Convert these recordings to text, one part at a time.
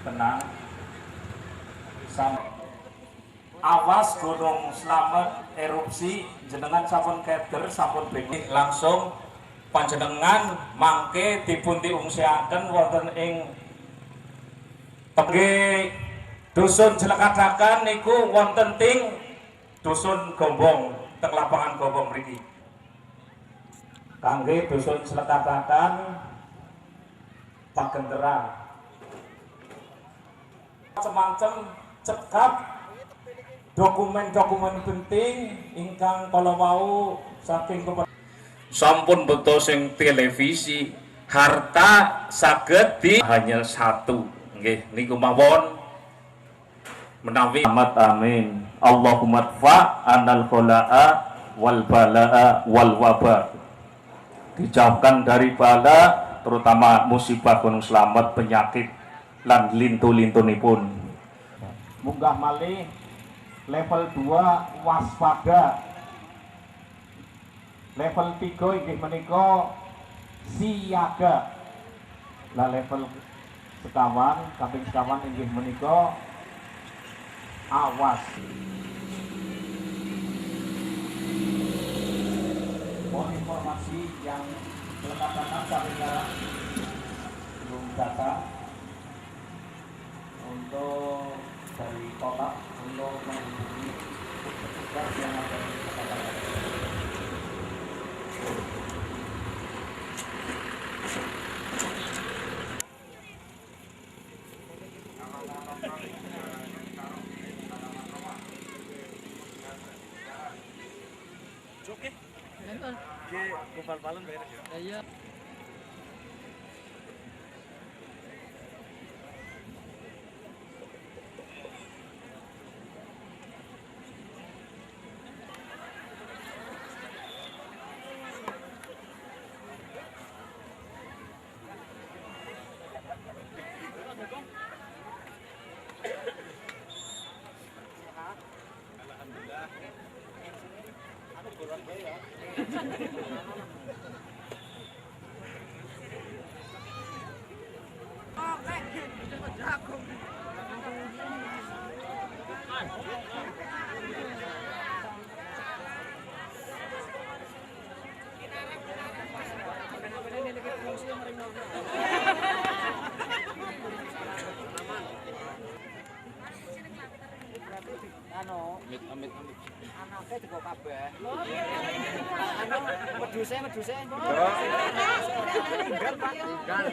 tenang. Awas Gunung Slamet erupsi, jenengan sampun keder sampun begini langsung panjenengan mangke dipun diungsiaken wonten ing tengge dusun Jelekadakan niku wonten ting dusun Gombong teng lapangan Gombong mriki. Kangge dusun Jelekadakan Pagendera macam-macam cekap dokumen-dokumen penting ingkang kala wau saking sampun beto sing televisi harta saged di hanya satu nggih niku mawon menawi amat amin Allahumma fa anal khala'a wal bala'a wal waba dijauhkan dari bala terutama musibah Gunung Slamet penyakit lan lintu-lintunipun. Munggah malih level 2 waspada. Level 3 inggih menika siaga. Lah level sekawan, kaping sekawan inggih menika awas. Mohon informasi yang lengkap sampai sekarang belum data untuk dari kota untuk menghubungi petugas yang ada di kota. Oke. Oke, kupal-palan beres ya. Iya. Alhamdulillah. Aku bulan ya. Amit. Anake digo kabeh. Anu meduse. Tinggal Pak. Tinggal.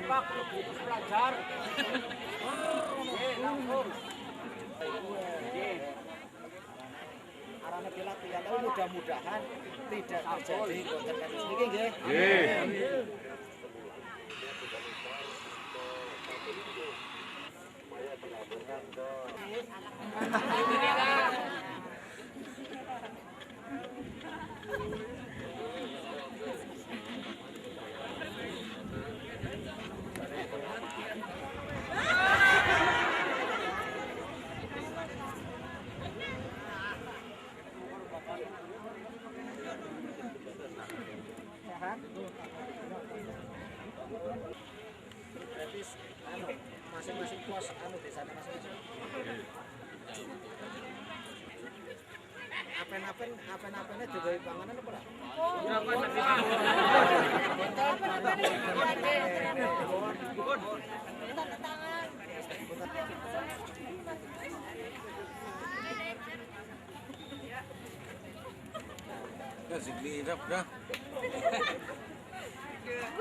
Pak belajar. Arane latihan tapi mudah-mudahan tidak terjadi konten niki nggih. Nggih. Masing-masing pos desanya masing-masing. Apen-apennya juga panganan apa lah?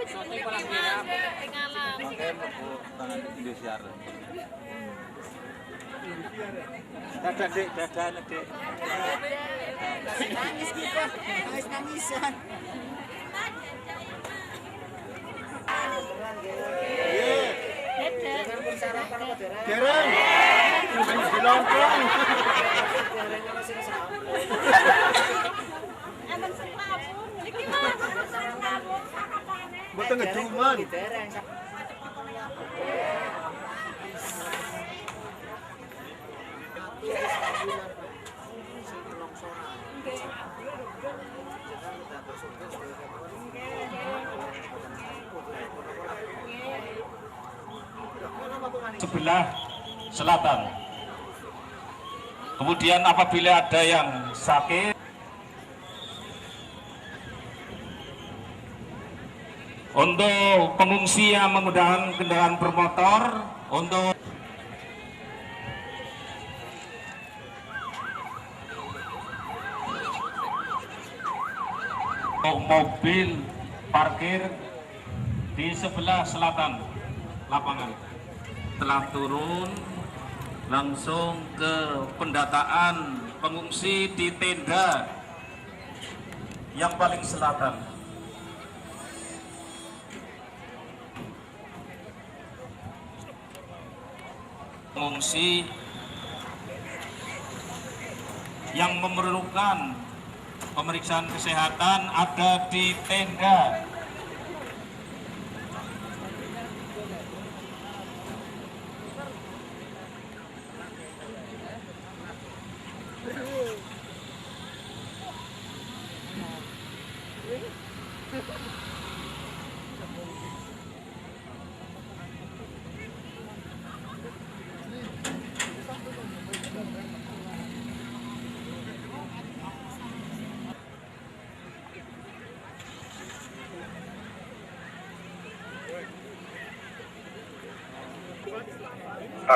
Soalnya paling mirip tinggalan. Pakai mau tangan Indosiar. Dadah Dek. Nangis kita, nangisan. Jangan bersarapan apa dereng? Dereng. Dilongkong. Derengnya masih sambung. Emang selapun, iki mah selapun sakapane. Mboten ngeduman. Dereng. sebelah selatan. Kemudian apabila ada yang sakit, untuk pengungsi yang menggunakan kendaraan bermotor, untuk mobil parkir di sebelah selatan lapangan. Telah turun langsung ke pendataan pengungsi di tenda yang paling selatan. Pengungsi yang memerlukan pemeriksaan kesehatan ada di tenda.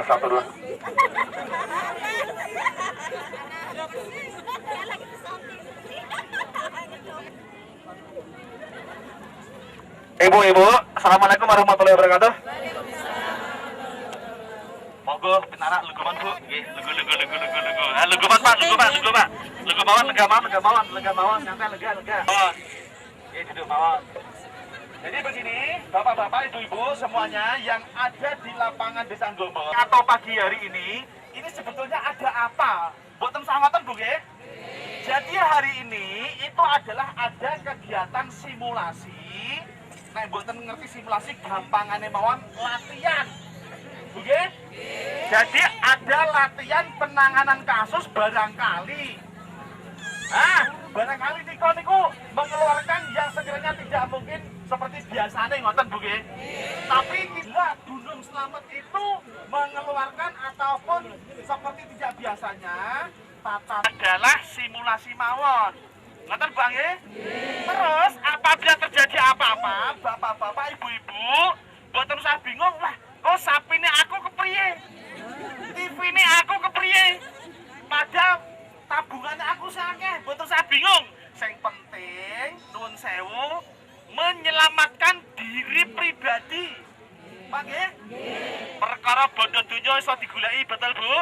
Satu dua. Ibu, assalamualaikum warahmatullahi wabarakatuh. Monggo pinara luguman Bu. Nggih, lugu. Luguman Pak. Lega mawon, santai lega. Nggih, duduk mawon. Jadi begini, Bapak-bapak, Ibu-ibu semuanya yang ada di lapangan Desa Gombong atau pagi hari ini sebetulnya ada apa? Boten sawatan Bu nggih? Jadi hari ini itu adalah ada kegiatan simulasi. Nek boten ngerti simulasi gampangane mawon latihan. Bu nggih? Jadi ada latihan penanganan kasus barangkali. Barangkali niku mengeluarkan yang sekiranya tidak mungkin seperti biasanya ngoten Bu nggih. Tapi bila Gunung Slamet itu mengeluarkan ataupun seperti tidak biasanya, tata adalah simulasi mawon. Ngoten Bu nggih? Terus apabila terjadi apa-apa, Bapak-bapak, Ibu-ibu, mboten usah bingung, wah, kok sapine aku kepriye? TV-ne aku kepriye? Padahal tabungannya aku sakeh, mboten usah bingung. Sing penting nuwun sewu menyelamatkan diri pribadi. Pak nggih? Perkara bondo donya iso digoleki, betul Bu?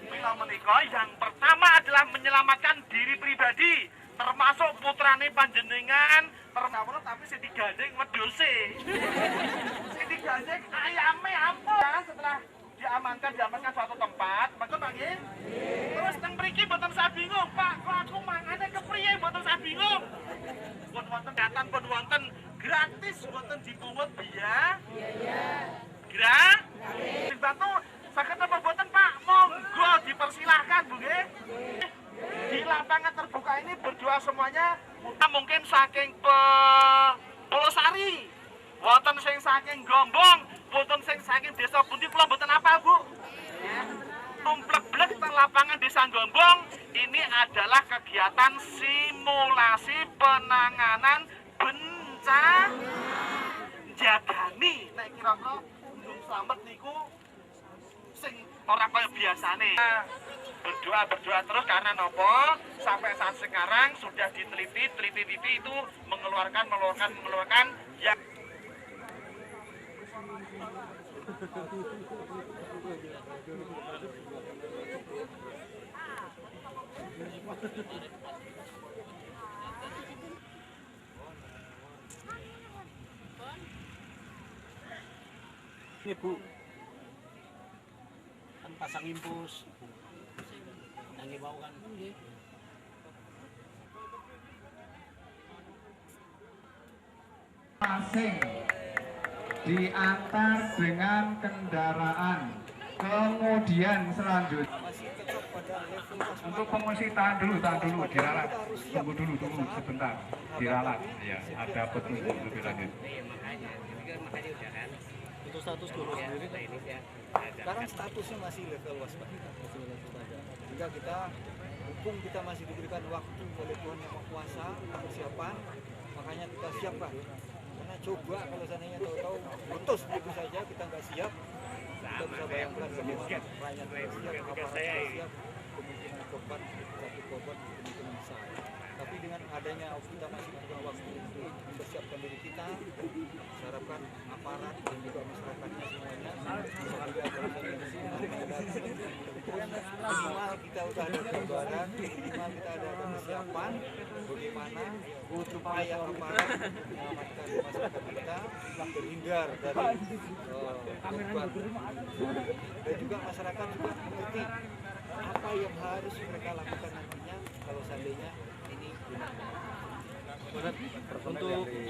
Mila menika yang pertama adalah menyelamatkan diri pribadi, termasuk putrane panjenengan, termasuk tapi sing digandeng wedhuse. Sing digandeng ayame ampun. Setelah diamankan suatu tempat, betul Pak nggih? Terus teng mriki mboten usah bingung, Pak, kok aku mangane kepriye mboten usah bingung. Pun wonten datan pun wonten gratis, wonten dipungut biaya. Gratis. Dibantu saged apa boten Pak? Monggo dipersilahkan Bu nggih. Di lapangan terbuka ini berdoa semuanya, mungkin saking Polosari, wonten sing saking Gombong, wonten sing saking desa pundi kula mboten apa Bu? Tumplek-blek teng lapangan Desa Gombong ini adalah kegiatan simulasi penanganan bencana jagani. Nek kira-kira Gunung Slamet niku sing ora kaya biasane. Berdoa terus karena nopo? Sampai saat sekarang sudah teliti itu mengeluarkan yang ini Bu, kan pasang impus yang dibawa kan asing diantar dengan kendaraan. Kemudian selanjutnya untuk pengungsi tahan dulu diralat, tunggu dulu sebentar, diralat ya, ada petunjuk lebih lanjut. Untuk status gunung sendiri sekarang statusnya masih level waspada. Jika kita mumpung kita masih diberikan waktu oleh Tuhan Yang Maha Kuasa persiapan, makanya kita siapkan. Karena coba kalau seandainya tahu-tahu putus begitu saja kita nggak siap, kita bisa bayangkan bagaimana rakyat tidak siap, aparat tidak siap, kemungkinan korban, sakit korban kemungkinan besar. Tapi dengan adanya kita masih punya waktu untuk mempersiapkan diri kita, saya harapkan aparat dan juga masyarakatnya semuanya juga minimal kita udah ada gambaran, minimal kita ada persiapan bagaimana upaya aparat menyelamatkan masyarakat kita terhindar dari korban, dan juga masyarakat juga mengerti apa yang harus mereka lakukan nantinya kalau seandainya ini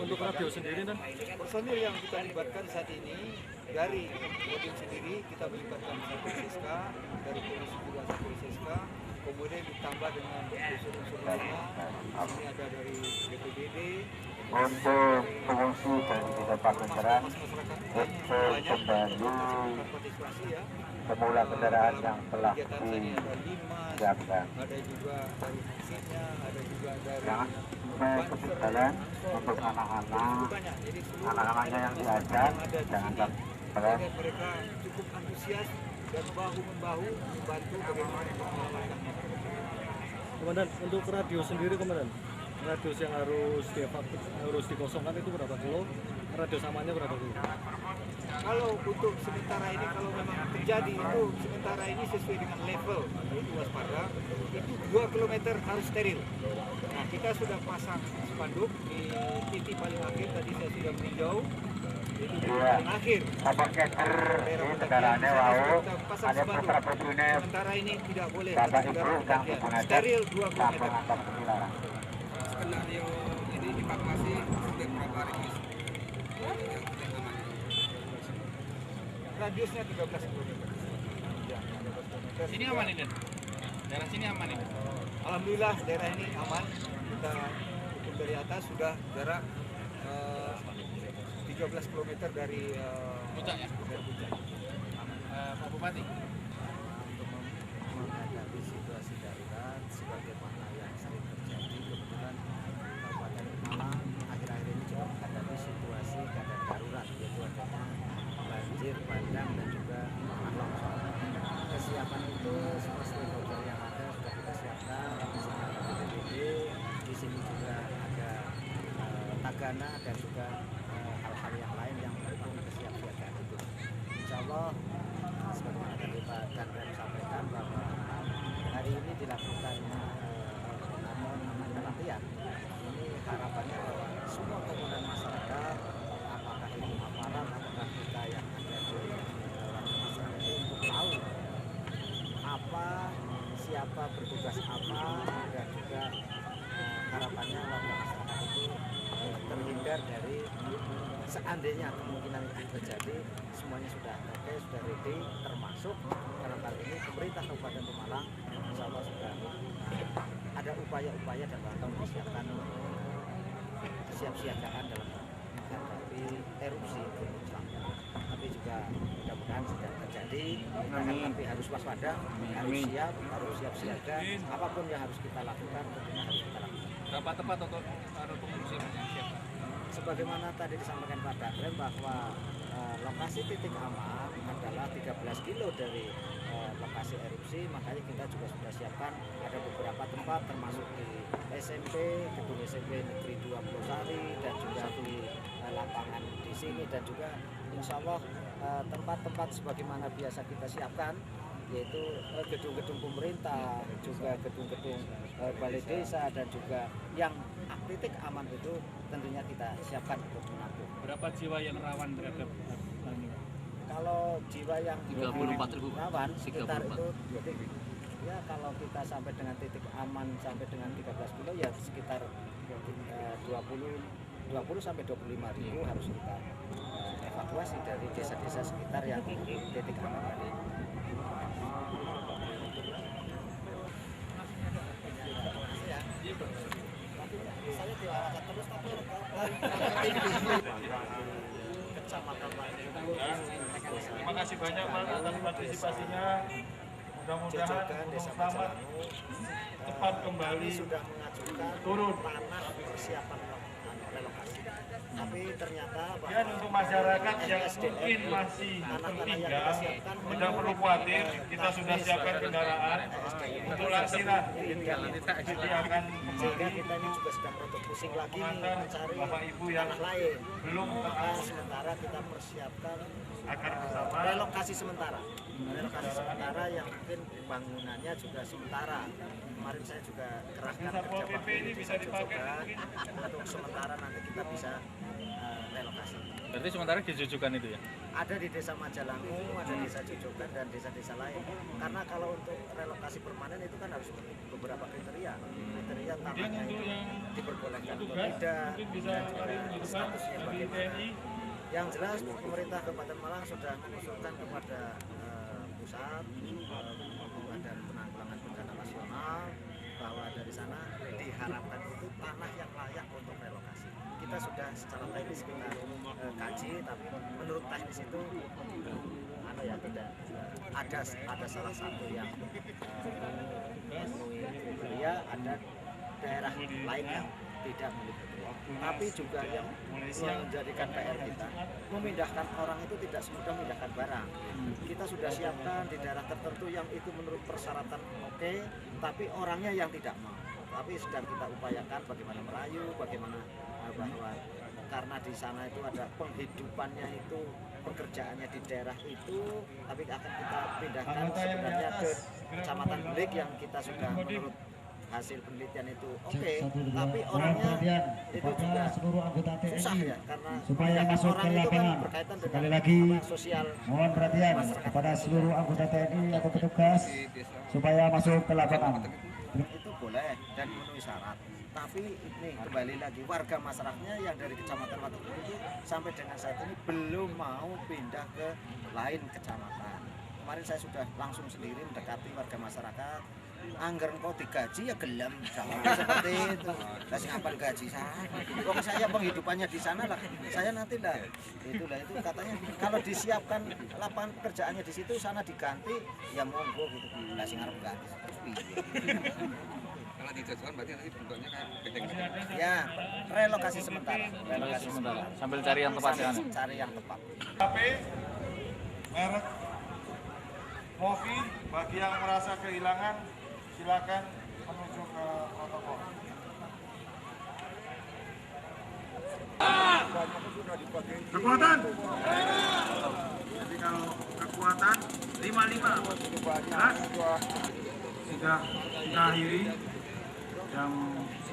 Untuk radio sendiri dan personil yang kita libatkan saat ini dari Kodim sendiri kita melibatkan satu Siska, dari Polisi juga satu Siska, kemudian ditambah dengan unsur-unsur lainnya. Ini ada dari BPBD, untuk pengungsi dari Desa Pakunjaran masyarakat banyak partisipasi ya. semula kendaraan yang telah Kegiatan tadi ada Limas, disiapkan. ada juga dari vaksinnya, ada juga dari Jangan sampai jalan untuk anak-anak, banyak. Jadi seluruh anak-anaknya yang diajak ada di jangan sini. sampai Sehingga mereka cukup antusias dan bahu-membahu membantu bagaimana untuk menyelamatkan masyarakat. Komandan, untuk radio sendiri Komandan, radius yang harus dikosongkan itu berapa kilo? Radius amannya berapa kilo? Kalau untuk sementara ini kalau memang terjadi itu sementara ini sesuai dengan level yaitu waspada itu 2 km harus steril. Nah kita sudah pasang spanduk di titik paling akhir tadi saya sudah meninjau itu di paling akhir. apa keter Daerah ini Kota kendaraannya Kian, wow kita pasang ada spanduk. putra putrinya Sementara ini tidak boleh bapak di ibu daerah Kota yang Kian. mengajak Steril 2 km. tanpa antar dilarang. Skenario ini evakuasi sudah berapa hari guys? Radiusnya 13 km. Ya, 13 km. Sini aman ini. Daerah sini aman ini. Alhamdulillah daerah ini aman. Kita hitung dari atas sudah jarak 13 km dari Puncak ya? dari puncak. Pak Bupati. Untuk menghadapi situasi darurat sebagaimana yang sering terjadi, kebetulan Kabupaten Malang akhir-akhir ini juga menghadapi situasi keadaan darurat yaitu adanya banjir bandang dan juga tanah longsor. Kesiapan itu semua stakeholder yang ada sudah kita siapkan. Di sini ada BPBD, di sini juga ada Tagana dan juga hal-hal yang lain yang mendukung kesiapsiagaan itu. Insya Allah sebagaimana tadi Pak Danrem sampaikan bahwa hari ini dilakukan latihan. Ini harapannya bahwa semua komponen masyarakat, apakah itu aparat, apakah kita yang ada di warga masyarakat itu untuk tahu apa, siapa bertugas apa, dan juga harapannya warga masyarakat itu terhindar dari seandainya kemungkinan itu terjadi, semuanya sudah oke, sudah ready, termasuk dalam hal ini pemerintah Kabupaten Pemalang insya Allah sudah ada upaya-upaya dan bahkan disiapkan kesiapsiagaan dalam menghadapi erupsi Gunung Slamet. Tapi juga mudah-mudahan tidak terjadi, tapi harus waspada, harus siap, harus siap siaga, apapun yang harus kita lakukan tentunya harus kita lakukan. Berapa tepat untuk pengungsi yang siap? Sebagaimana tadi disampaikan Pak Danrem bahwa lokasi titik aman adalah 13 kilo dari lokasi erupsi, makanya kita juga sudah siapkan ada beberapa tempat termasuk di SMP, gedung SMP Negeri 20 Sari dan juga di lapangan di sini dan juga insya Allah tempat-tempat sebagaimana biasa kita siapkan yaitu gedung-gedung pemerintah, juga gedung-gedung balai desa dan juga yang titik aman itu tentunya kita siapkan untuk menampung. Berapa jiwa yang rawan terhadap ini? Kalau jiwa yang 34.000 rawan sekitar 34. itu ya kalau kita sampai dengan titik aman sampai dengan 13 kilo ya sekitar 20 sampai 25 ribu harus kita evakuasi dari desa-desa sekitar yang titik aman tadi. Saya diwawakan terus tapi kecamatan lain itu Terima kasih banyak Pak atas partisipasinya. Mudah-mudahan Jojogan, Gunung Desa Slamet Majalangu cepat kembali sudah mengajukan turun. tanah persiapan relokasi. Tapi ternyata Dan untuk masyarakat yang mungkin masih tertinggal, tidak perlu khawatir, kita sudah siapkan kendaraan untuk lansiran. Jadi akan sehingga kembali kita ini juga sedang rotok pusing lagi nih mengantar mencari Bapak Ibu yang tanah lain. belum Maka sementara kita persiapkan akan bersama. relokasi sementara yang mungkin bangunannya juga sementara. Kemarin saya juga kerahkan Satpol kerja PP ini bisa dipakai mungkin. untuk sementara nanti kita bisa relokasi. Berarti sementara di Jojogan itu ya? Ada di Desa Majalangu, ada Desa Jojogan dan desa-desa lain. Karena kalau untuk relokasi permanen itu kan harus beberapa kriteria. Kriteria tanahnya itu diperbolehkan atau tidak, Mungkin bisa dan juga melalui statusnya di bagaimana. TNI. Yang jelas pemerintah Kabupaten Malang sudah mengusulkan kepada pusat Badan Penanggulangan Bencana Nasional bahwa dari sana diharapkan itu tanah yang layak untuk relokasi. Kita sudah secara teknis kita kaji, tapi menurut teknis itu tidak ada salah satu yang memenuhi kriteria, ada daerah lain yang tidak memiliki. Tapi juga yang menjadikan PR kita memindahkan orang itu tidak semudah memindahkan barang. Kita sudah siapkan di daerah tertentu yang itu menurut persyaratan oke, tapi orangnya yang tidak mau. Tapi sedang kita upayakan bagaimana merayu, bagaimana bahwa karena di sana itu ada penghidupannya itu, pekerjaannya di daerah itu, tapi akan kita pindahkan sebenarnya ke Kecamatan Belik yang kita sudah menurut hasil penelitian itu oke, tapi orangnya itu juga susah ya, karena supaya masuk orang ke itu kan lapangan. berkaitan dengan Sekali lagi sosial mohon perhatian kepada seluruh anggota TNI atau petugas supaya masuk ke lapangan. itu boleh dan memenuhi syarat. Tapi ini kembali lagi warga masyarakatnya yang dari Kecamatan Waterpolo itu sampai dengan saat ini belum mau pindah ke lain kecamatan. Kemarin saya sudah langsung sendiri mendekati warga masyarakat. Angger engkau digaji ya gelem, jawabnya seperti itu. Kasih kapan gaji saya penghidupannya di sana lah. Saya nanti lah. Itulah itu katanya kalau disiapkan lapangan pekerjaannya di situ, sana diganti ya monggo gitu. Lah sing arep ganti terus piye? Kalau di Jojogan berarti nanti bentuknya kayak bedeng. Ya, relokasi sementara. Relokasi sementara. Sambil cari yang tepat ya. Cari yang tepat. HP merek Movi, bagi yang merasa kehilangan silakan menuju ke protokol. Kekuatan. Jadi kalau kekuatan 55. Jelas? Sudah kita akhiri jam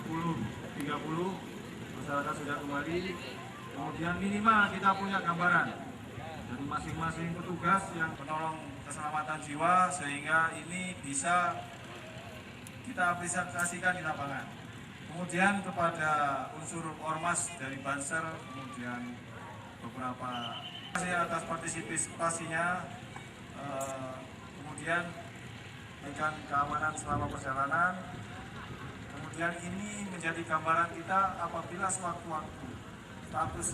10.30 masyarakat sudah kembali. Kemudian minimal kita punya gambaran dari masing-masing petugas yang menolong keselamatan jiwa sehingga ini bisa kita aplikasikan di lapangan. Kemudian kepada unsur ormas dari Banser, kemudian beberapa terima kasih atas partisipasinya. Kemudian dengan keamanan selama perjalanan. Kemudian ini menjadi gambaran kita apabila sewaktu-waktu status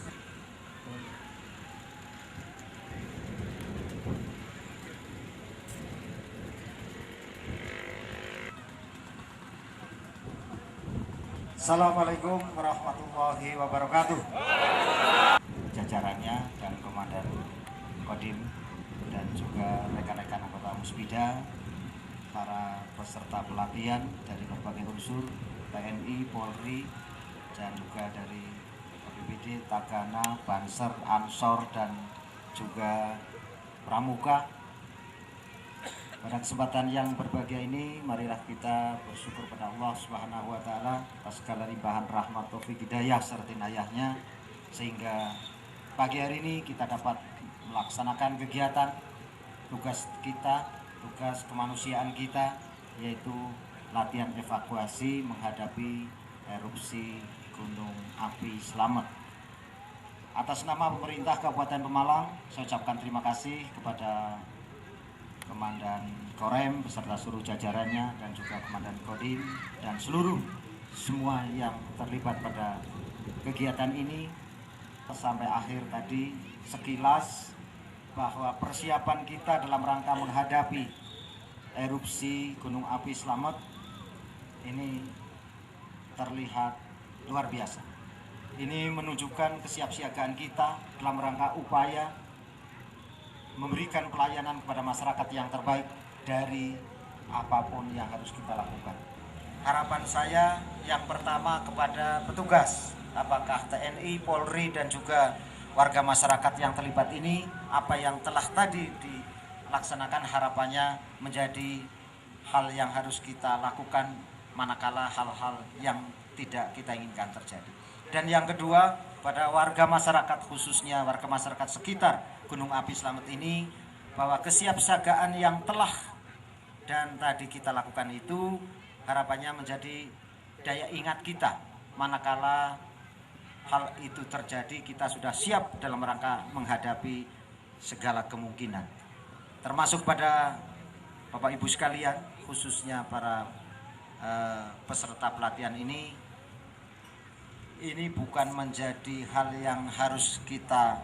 Assalamualaikum warahmatullahi wabarakatuh. Jajarannya dan Komandan Kodim dan juga rekan-rekan anggota Musbida, para peserta pelatihan dari berbagai unsur TNI, Polri, dan juga dari BPBD, Tagana, Banser, Ansor, dan juga Pramuka. Pada kesempatan yang berbahagia ini, marilah kita bersyukur pada Allah Subhanahu wa Ta'ala atas segala limpahan rahmat, taufik, hidayah serta inayahnya, sehingga pagi hari ini kita dapat melaksanakan kegiatan tugas kita, tugas kemanusiaan kita, yaitu latihan evakuasi menghadapi erupsi Gunung Api Slamet. Atas nama pemerintah Kabupaten Pemalang, saya ucapkan terima kasih kepada Komandan Korem beserta seluruh jajarannya dan juga Komandan Kodim dan seluruh semua yang terlibat pada kegiatan ini. sampai akhir tadi sekilas bahwa persiapan kita dalam rangka menghadapi erupsi Gunung Api Slamet ini terlihat luar biasa. Ini menunjukkan kesiapsiagaan kita dalam rangka upaya memberikan pelayanan kepada masyarakat yang terbaik dari apapun yang harus kita lakukan. Harapan saya yang pertama kepada petugas, apakah TNI, Polri, dan juga warga masyarakat yang terlibat ini, apa yang telah tadi dilaksanakan harapannya menjadi hal yang harus kita lakukan manakala hal-hal yang tidak kita inginkan terjadi. Dan yang kedua, pada warga masyarakat, khususnya warga masyarakat sekitar Gunung Api Slamet ini, bahwa kesiapsiagaan yang telah dan tadi kita lakukan itu harapannya menjadi daya ingat kita manakala hal itu terjadi, kita sudah siap dalam rangka menghadapi segala kemungkinan, termasuk pada Bapak Ibu sekalian, khususnya para peserta pelatihan ini bukan menjadi hal yang harus kita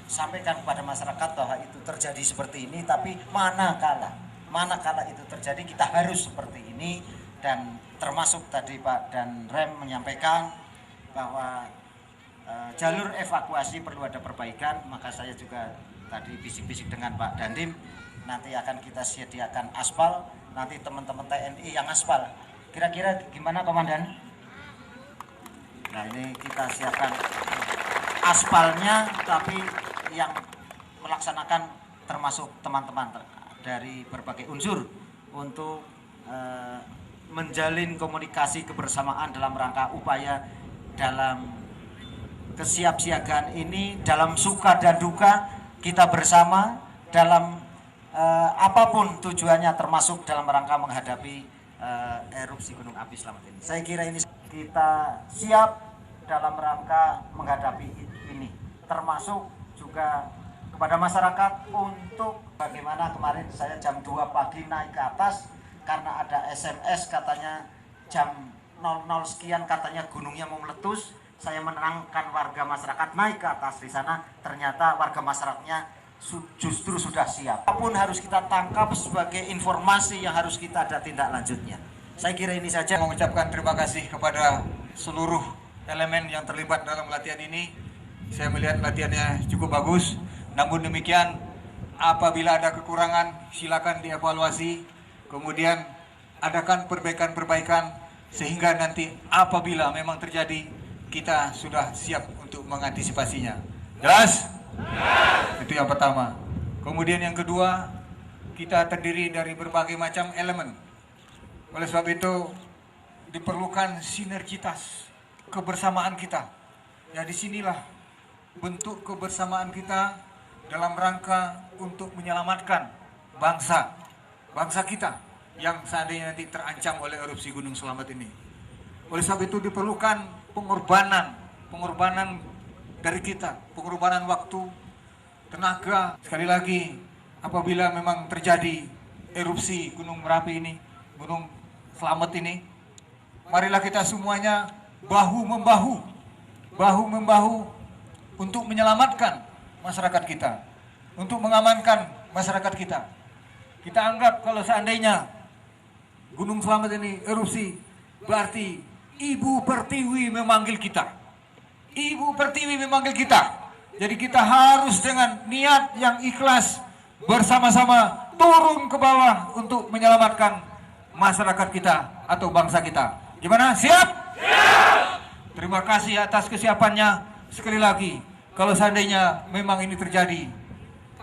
sampaikan kepada masyarakat bahwa itu terjadi seperti ini, tapi manakala itu terjadi kita harus seperti ini. Dan termasuk tadi Pak dan Rem menyampaikan bahwa jalur evakuasi perlu ada perbaikan, maka saya juga tadi bisik-bisik dengan Pak Dandim, nanti akan kita sediakan aspal, nanti teman-teman TNI yang aspal. Kira-kira gimana Komandan? Nah ini kita siapkan aspalnya, tapi yang melaksanakan termasuk teman-teman dari berbagai unsur untuk menjalin komunikasi kebersamaan dalam rangka upaya dalam kesiapsiagaan ini, dalam suka dan duka kita bersama dalam apapun tujuannya, termasuk dalam rangka menghadapi erupsi Gunung Api Slamet ini. Saya kira ini kita siap dalam rangka menghadapi ini, termasuk juga kepada masyarakat untuk bagaimana kemarin saya jam 2 pagi naik ke atas karena ada SMS katanya jam 00 sekian katanya gunungnya mau meletus. Saya menenangkan warga masyarakat naik ke atas di sana, ternyata warga masyarakatnya justru sudah siap. Apapun harus kita tangkap sebagai informasi yang harus kita ada tindak lanjutnya. Saya kira ini saja. Mengucapkan terima kasih kepada seluruh elemen yang terlibat dalam latihan ini. Saya melihat latihannya cukup bagus. Namun demikian, apabila ada kekurangan silakan dievaluasi, kemudian adakan perbaikan-perbaikan sehingga nanti apabila memang terjadi kita sudah siap untuk mengantisipasinya. Jelas? Itu yang pertama. Kemudian yang kedua, kita terdiri dari berbagai macam elemen. Oleh sebab itu diperlukan sinergitas kebersamaan kita. Ya disinilah bentuk kebersamaan kita dalam rangka untuk menyelamatkan bangsa kita yang seandainya nanti terancam oleh erupsi Gunung Slamet ini. Oleh sebab itu diperlukan pengorbanan dari kita, pengorbanan waktu, tenaga. Sekali lagi, apabila memang terjadi erupsi Gunung Merapi ini, Gunung Slamet ini, marilah kita semuanya bahu-membahu untuk menyelamatkan masyarakat kita, untuk mengamankan masyarakat kita. Kita anggap kalau seandainya Gunung Slamet ini erupsi, berarti Ibu Pertiwi memanggil kita. Ibu Pertiwi memanggil kita. Jadi kita harus dengan niat yang ikhlas bersama-sama turun ke bawah untuk menyelamatkan masyarakat kita atau bangsa kita. Gimana? Siap? Siap! Terima kasih atas kesiapannya. Sekali lagi, kalau seandainya memang ini terjadi,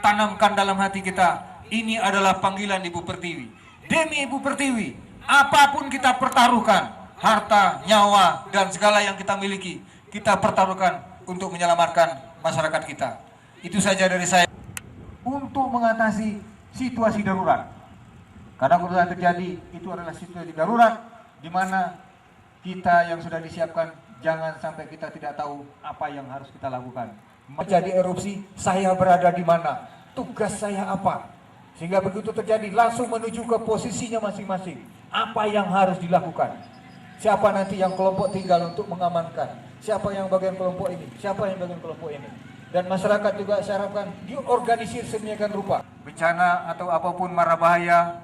tanamkan dalam hati kita, ini adalah panggilan Ibu Pertiwi. Demi Ibu Pertiwi, apapun kita pertaruhkan, harta, nyawa, dan segala yang kita miliki, kita pertaruhkan untuk menyelamatkan masyarakat kita. Itu saja dari saya. Untuk mengatasi situasi darurat. Karena kalau terjadi, itu adalah situasi darurat, di mana kita yang sudah disiapkan, jangan sampai kita tidak tahu apa yang harus kita lakukan. Terjadi erupsi, saya berada di mana? Tugas saya apa? Sehingga begitu terjadi, langsung menuju ke posisinya masing-masing. Apa yang harus dilakukan? siapa nanti yang kelompok tinggal untuk mengamankan, siapa yang bagian kelompok ini, siapa yang bagian kelompok ini. Dan masyarakat juga saya harapkan diorganisir sedemikian rupa. Bencana atau apapun mara bahaya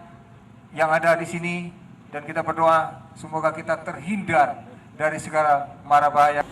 yang ada di sini, dan kita berdoa semoga kita terhindar dari segala mara bahaya.